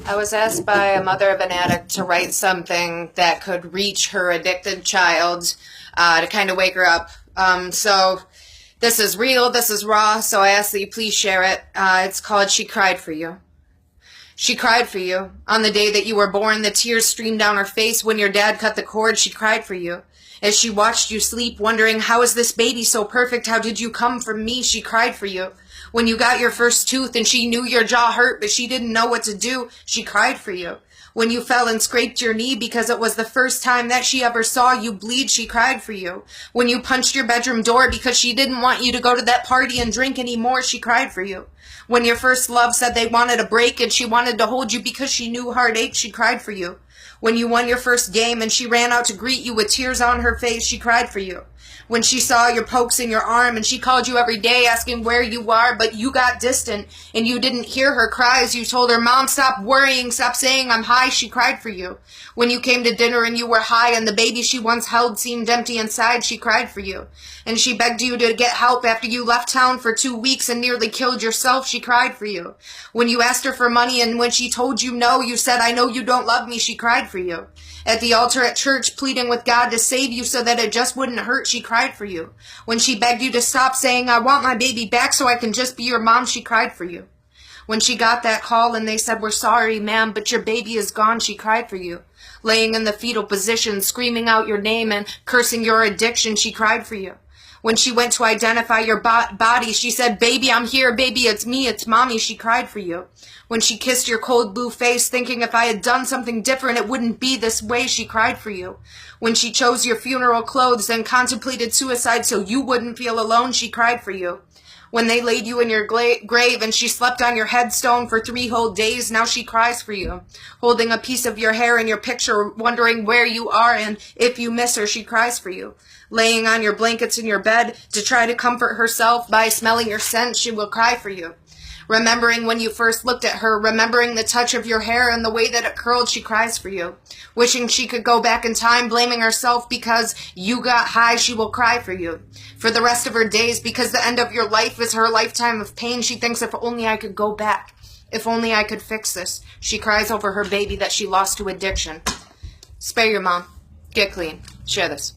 I was asked by a mother of an addict to write something that could reach her addicted child to kind of wake her up. So this is real, this is raw, so I ask that you please share it. It's called She Cried for You. She cried for you. On the day that you were born, the tears streamed down her face. When your dad cut the cord, she cried for you. As she watched you sleep, wondering, how is this baby so perfect? How did you come from me? She cried for you. When you got your first tooth and she knew your jaw hurt, but she didn't know what to do, she cried for you. When you fell and scraped your knee because it was the first time that she ever saw you bleed, she cried for you. When you punched your bedroom door because she didn't want you to go to that party and drink anymore, she cried for you. When your first love said they wanted a break and she wanted to hold you because she knew heartache, she cried for you. When you won your first game and she ran out to greet you with tears on her face, she cried for you. When she saw your pokes in your arm and she called you every day asking where you are, but you got distant and you didn't hear her cries, you told her, Mom, stop worrying, stop saying I'm high, she cried for you. When you came to dinner and you were high and the baby she once held seemed empty inside, she cried for you. And she begged you to get help after you left town for 2 weeks and nearly killed yourself, she cried for you. When you asked her for money and when she told you no, you said, I know you don't love me, she cried for you. At the altar at church, pleading with God to save you so that it just wouldn't hurt, she cried for you. When she begged you to stop saying, I want my baby back so I can just be your mom, she cried for you. When she got that call and they said, we're sorry, ma'am, but your baby is gone, she cried for you. Laying in the fetal position, screaming out your name and cursing your addiction, she cried for you. When she went to identify your body, she said, baby, I'm here, baby, it's me, it's mommy, she cried for you. When she kissed your cold blue face, thinking if I had done something different, it wouldn't be this way, she cried for you. When she chose your funeral clothes and contemplated suicide so you wouldn't feel alone, she cried for you. When they laid you in your grave and she slept on your headstone for 3 whole days, now she cries for you. Holding a piece of your hair in your picture, wondering where you are and if you miss her, she cries for you. Laying on your blankets in your bed to try to comfort herself by smelling your scent, she will cry for you. Remembering when you first looked at her, remembering the touch of your hair and the way that it curled, she cries for you. Wishing she could go back in time, blaming herself because you got high, she will cry for you. For the rest of her days, because the end of your life is her lifetime of pain, she thinks if only I could go back. If only I could fix this. She cries over her baby that she lost to addiction. Spare your mom. Get clean. Share this.